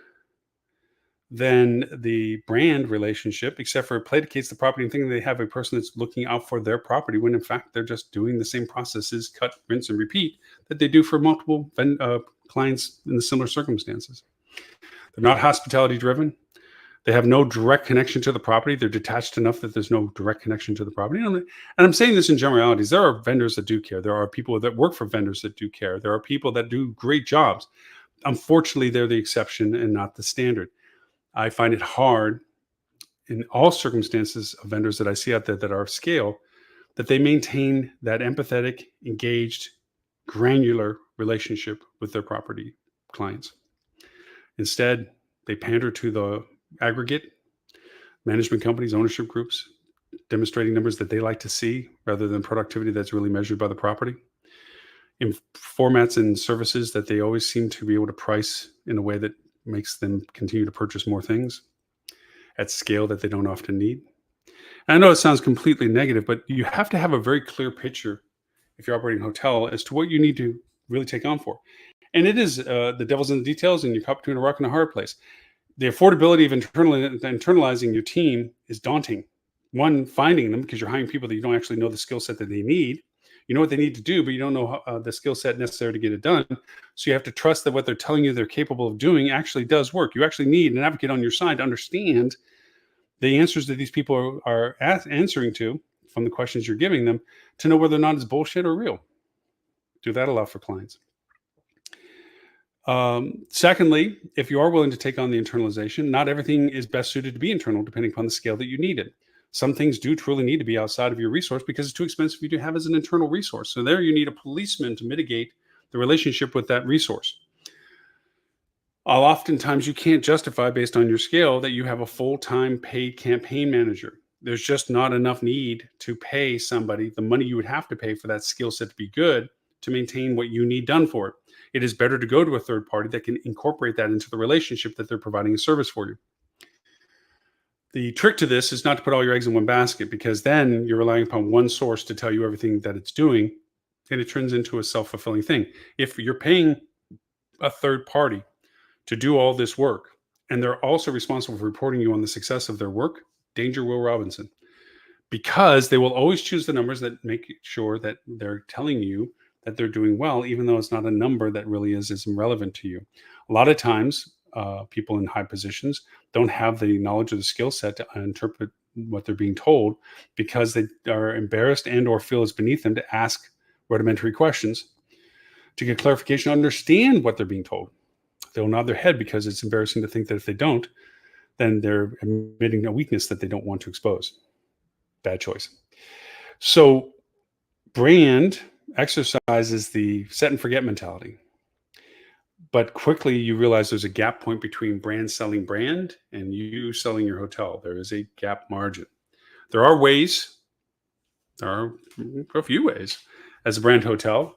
than the brand relationship, except for it placates the property and thinking they have a person that's looking out for their property, when in fact they're just doing the same processes, cut, rinse, and repeat, that they do for multiple clients in the similar circumstances. They're not hospitality driven. They have no direct connection to the property. They're detached enough that there's no direct connection to the property. And I'm saying this in generalities. There are vendors that do care. There are people that work for vendors that do care. There are people that do great jobs. Unfortunately, they're the exception and not the standard. I find it hard in all circumstances of vendors that I see out there that are of scale, that they maintain that empathetic, engaged, granular relationship with their property clients. Instead, they pander to the aggregate management companies, ownership groups, demonstrating numbers that they like to see rather than productivity that's really measured by the property, in formats and services that they always seem to be able to price in a way that makes them continue to purchase more things at scale that they don't often need. And I know it sounds completely negative, but you have to have a very clear picture if you're operating a hotel as to what you need to really take on for. And it is the devil's in the details, and you're caught between a rock and a hard place. The affordability of internalizing your team is daunting. One, finding them because you're hiring people that you don't actually know the skill set that they need. You know what they need to do, but you don't know the skill set necessary to get it done. So you have to trust that what they're telling you they're capable of doing actually does work. You actually need an advocate on your side to understand the answers that these people are answering to from the questions you're giving them to know whether or not it's bullshit or real. Do that a lot for clients. Secondly, if you are willing to take on the internalization, not everything is best suited to be internal depending upon the scale that you need it. Some things do truly need to be outside of your resource because it's too expensive for you to have as an internal resource. So there you need a policeman to mitigate the relationship with that resource. Oftentimes you can't justify based on your scale that you have a full-time paid campaign manager. There's just not enough need to pay somebody the money you would have to pay for that skill set to be good to maintain what you need done for it. It is better to go to a third party that can incorporate that into the relationship that they're providing a service for you. The trick to this is not to put all your eggs in one basket because then you're relying upon one source to tell you everything that it's doing, and it turns into a self-fulfilling thing. If you're paying a third party to do all this work, and they're also responsible for reporting you on the success of their work, danger Will Robinson. Because they will always choose the numbers that make sure that they're telling you that they're doing well, even though it's not a number that really is irrelevant to you. A lot of times, people in high positions don't have the knowledge or the skill set to interpret what they're being told because they are embarrassed and or feel it's beneath them to ask rudimentary questions to get clarification, understand what they're being told. They'll nod their head because it's embarrassing to think that if they don't, then they're admitting a weakness that they don't want to expose. Bad choice. So brand exercises the set and forget mentality. But quickly you realize there's a gap point between brand selling brand and you selling your hotel. There is a gap margin. There are a few ways as a brand hotel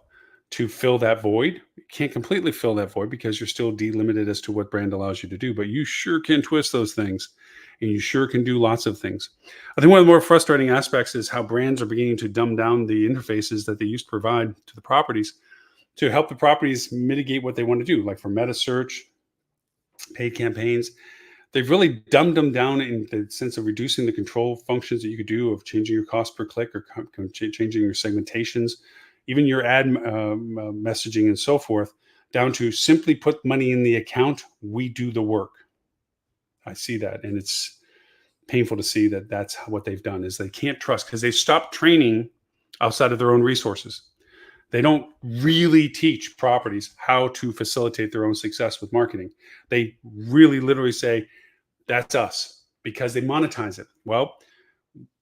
to fill that void. You can't completely fill that void because you're still delimited as to what brand allows you to do, but you sure can twist those things and you sure can do lots of things. I think one of the more frustrating aspects is how brands are beginning to dumb down the interfaces that they used to provide to the properties to help the properties mitigate what they want to do, like for meta search, paid campaigns. They've really dumbed them down in the sense of reducing the control functions that you could do of changing your cost per click or changing your segmentations, even your ad messaging and so forth, down to simply put money in the account. We do the work. I see that, and it's painful to see that that's what they've done is they can't trust because they've stopped training outside of their own resources. They don't really teach properties how to facilitate their own success with marketing. They really literally say, that's us, because they monetize it. Well,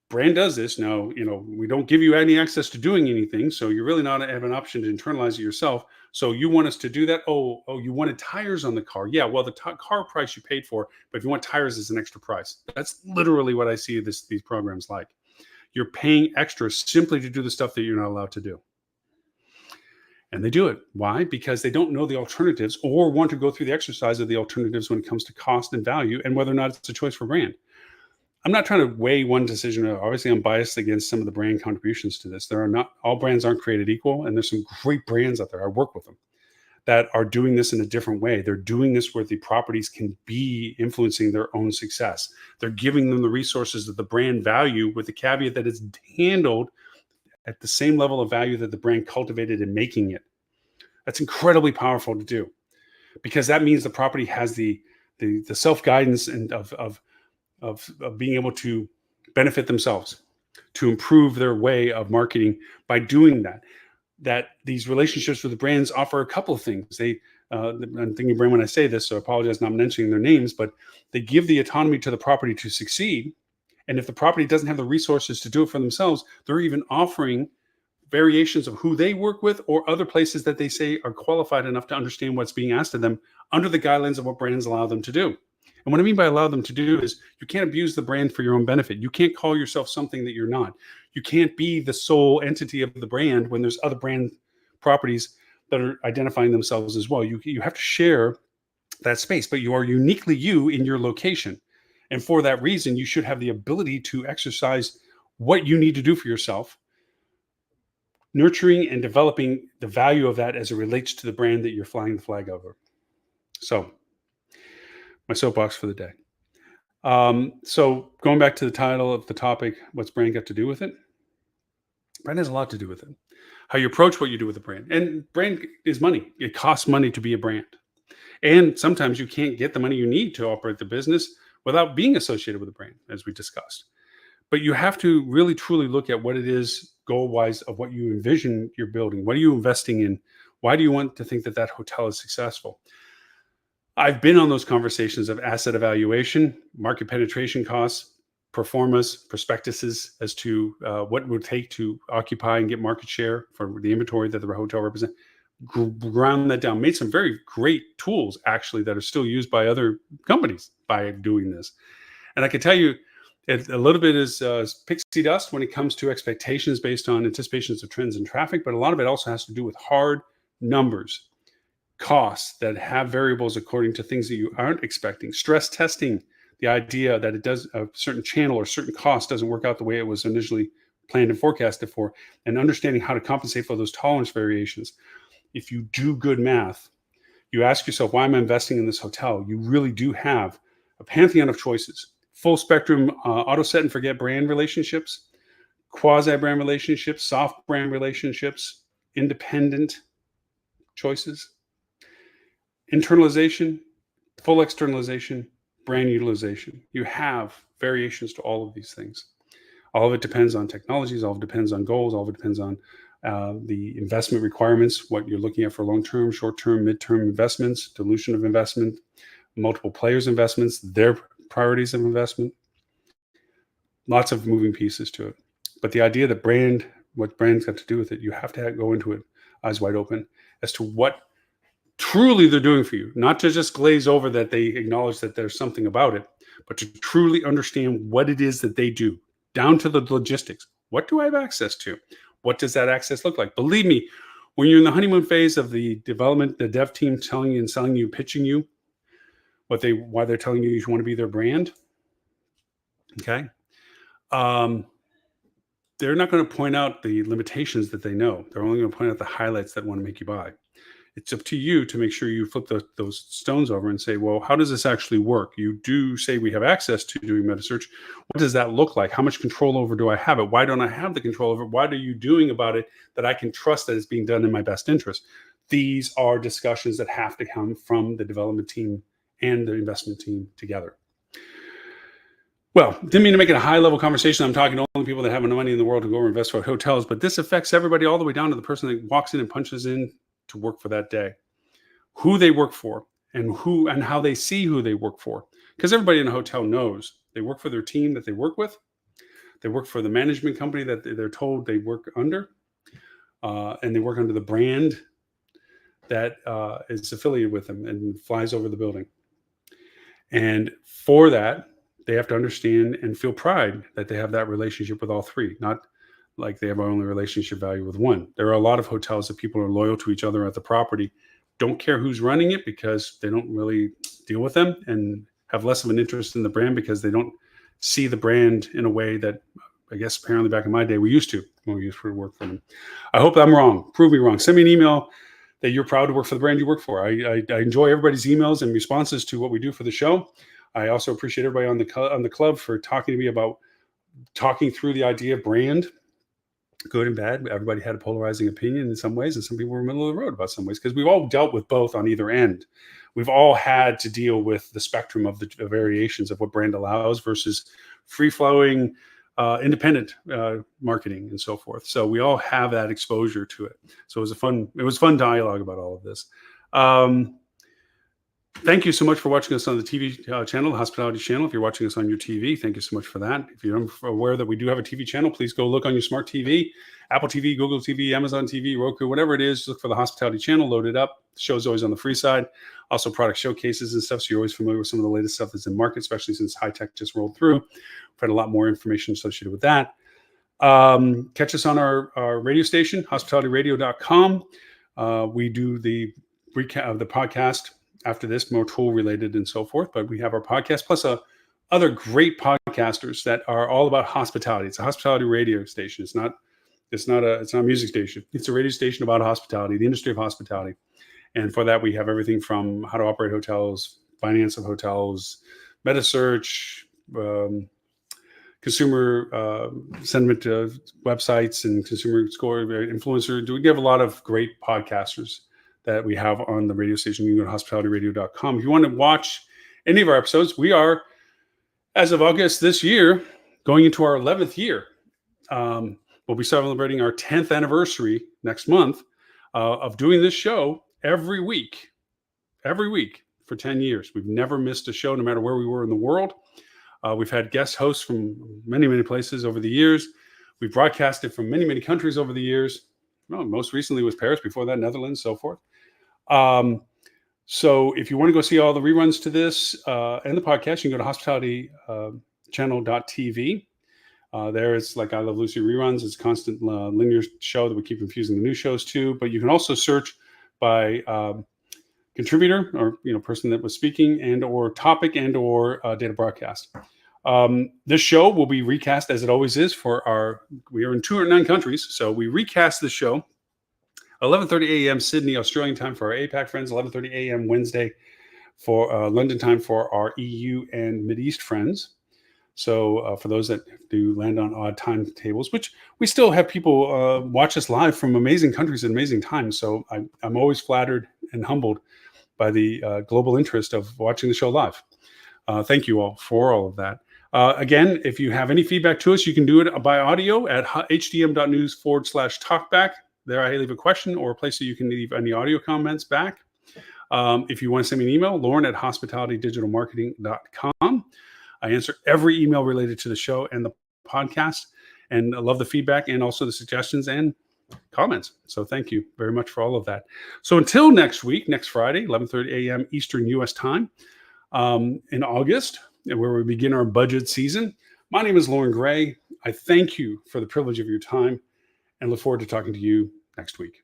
brand does this. Now, we don't give you any access to doing anything. So you're really not have an option to internalize it yourself. So you want us to do that? Oh, you wanted tires on the car. Yeah, well, the car price you paid for, but if you want tires, it's an extra price. That's literally what I see these programs like. You're paying extra simply to do the stuff that you're not allowed to do. And they do it. Why? Because they don't know the alternatives or want to go through the exercise of the alternatives when it comes to cost and value and whether or not it's a choice for brand. I'm not trying to weigh one decision. Obviously, I'm biased against some of the brand contributions to this. All brands aren't created equal, and there's some great brands out there. I work with them that are doing this in a different way. They're doing this where the properties can be influencing their own success. They're giving them the resources that the brand value with the caveat that it's handled at the same level of value that the brand cultivated in making it. That's incredibly powerful to do because that means the property has the self-guidance and of being able to benefit themselves, to improve their way of marketing by doing that these relationships with the brands offer a couple of things. I'm thinking brand when I say this, so I apologize not mentioning their names, but they give the autonomy to the property to succeed. And if the property doesn't have the resources to do it for themselves, they're even offering variations of who they work with or other places that they say are qualified enough to understand what's being asked of them under the guidelines of what brands allow them to do. And what I mean by allow them to do is you can't abuse the brand for your own benefit. You can't call yourself something that you're not. You can't be the sole entity of the brand when there's other brand properties that are identifying themselves as well. You have to share that space, but you are uniquely you in your location. And for that reason, you should have the ability to exercise what you need to do for yourself, nurturing and developing the value of that as it relates to the brand that you're flying the flag over. So, my soapbox for the day. So, going back to the title of the topic, what's brand got to do with it? Brand has a lot to do with it. how you approach what you do with a brand. And brand is money. It costs money to be a brand. And sometimes you can't get the money you need to operate the business without being associated with a brand, as we discussed. But you have to really truly look at what it is goal wise of what you envision you're building. What are you investing in? Why do you want to think that that hotel is successful? I've been on those conversations of asset evaluation, market penetration costs, performas, prospectuses as to what it would take to occupy and get market share for the inventory that the hotel represents. Ground that down, made some very great tools actually that are still used by other companies by doing this. And I can tell you, a little bit is pixie dust when it comes to expectations based on anticipations of trends in traffic, but a lot of it also has to do with hard numbers, costs that have variables according to things that you aren't expecting, stress testing the idea that it does a certain channel or certain cost doesn't work out the way it was initially planned and forecasted for, and understanding how to compensate for those tolerance variations. If you do good math, you ask yourself, why am I investing in this hotel? You really do have a pantheon of choices, full spectrum auto set and forget brand relationships, quasi brand relationships, soft brand relationships, independent choices, internalization, full externalization, brand utilization. You have variations to all of these things. All of it depends on technologies, all of it depends on goals, all of it depends on the investment requirements, what you're looking at for long-term, short-term, mid-term investments, dilution of investment, multiple players' investments, their priorities of investment. Lots of moving pieces to it. But the idea that what brand's got to do with it, you have to go into it eyes wide open as to what truly they're doing for you, not to just glaze over that they acknowledge that there's something about it, but to truly understand what it is that they do, down to the logistics. What do I have access to? What does that access look like? Believe me, when you're in the honeymoon phase of the development, the dev team telling you and selling you, pitching you, why they're telling you you want to be their brand, okay? They're not going to point out the limitations that they know. They're only going to point out the highlights that want to make you buy. It's up to you to make sure you flip those stones over and say, well, how does this actually work? You do say we have access to doing meta search. What does that look like? How much control over do I have it? Why don't I have the control over it? What are you doing about it that I can trust that it's being done in my best interest? These are discussions that have to come from the development team and the investment team together. Well, didn't mean to make it a high-level conversation. I'm talking to only people that have enough money in the world to go over invest for hotels, but this affects everybody all the way down to the person that walks in and punches in to work for that day, who they work for, and how they see who they work for. Because everybody in a hotel knows they work for their team that they work with. They work for the management company that they're told they work under, and they work under the brand that is affiliated with them and flies over the building. And for that, they have to understand and feel pride that they have that relationship with all three, not like they have only relationship value with one. There are a lot of hotels that people are loyal to each other at the property, don't care who's running it because they don't really deal with them, and have less of an interest in the brand because they don't see the brand in a way that I guess apparently back in my day we used to when we used to work for them. I hope I'm wrong. Prove me wrong. Send me an email that you're proud to work for the brand you work for. I enjoy everybody's emails and responses to what we do for the show. I also appreciate everybody on the club for talking to me about talking through the idea of brand, good and bad. Everybody had a polarizing opinion in some ways, and some people were middle of the road about some ways, because we've all dealt with both on either end. We've all had to deal with the spectrum of the variations of what brand allows versus free-flowing, independent marketing and so forth. So we all have that exposure to it. So it was fun dialogue about all of this. Thank you so much for watching us on the TV channel, the Hospitality Channel. If you're watching us on your TV, thank you so much for that. If you're aware that we do have a TV channel, please go look on your smart TV, Apple TV, Google TV, Amazon TV, Roku, whatever it is. Look for the Hospitality Channel, load it up. The show's always on the free side. Also product showcases and stuff, so you're always familiar with some of the latest stuff that's in market, especially since high tech just rolled through. We've had a lot more information associated with that. Catch us on our radio station, hospitalityradio.com. We do the recap of the podcast after this, more tool related and so forth. But we have our podcast plus other great podcasters that are all about hospitality. It's a hospitality radio station. It's not a music station. It's a radio station about hospitality, the industry of hospitality. And for that, we have everything from how to operate hotels, finance of hotels, meta search, consumer sentiment websites and consumer score influencer. We have a lot of great podcasters that we have on the radio station. You can go to hospitalityradio.com. If you want to watch any of our episodes, we are, as of August this year, going into our 11th year. We'll be celebrating our 10th anniversary next month of doing this show every week for 10 years. We've never missed a show, no matter where we were in the world. We've had guest hosts from many, many places over the years. We've broadcasted from many, many countries over the years. Well, most recently was Paris, before that, Netherlands, so forth. So if you want to go see all the reruns to this and the podcast, you can go to hospitalitychannel.tv. There it's like I Love Lucy reruns. It's a constant linear show that we keep infusing the new shows to. But you can also search by contributor or person that was speaking and or topic and or data broadcast. This show will be recast as it always is we are in 209 countries. So we recast the show 11:30 a.m. Sydney, Australian time for our APAC friends, 11:30 a.m. Wednesday for London time for our EU and Mideast friends. So for those that do land on odd timetables, which we still have people watch us live from amazing countries at amazing times. So I'm always flattered and humbled by the global interest of watching the show live. Thank you all for all of that. Again, if you have any feedback to us, you can do it by audio at hdm.news/talkback. There I leave a question or a place that you can leave any audio comments back. If you want to send me an email, lauren@hospitalitydigitalmarketing.com. I answer every email related to the show and the podcast, and I love the feedback and also the suggestions and comments. So thank you very much for all of that. So until next week, next Friday, 11:30 a.m. Eastern U.S. time in August, where we begin our budget season. My name is Lauren Gray. I thank you for the privilege of your time and look forward to talking to you next week.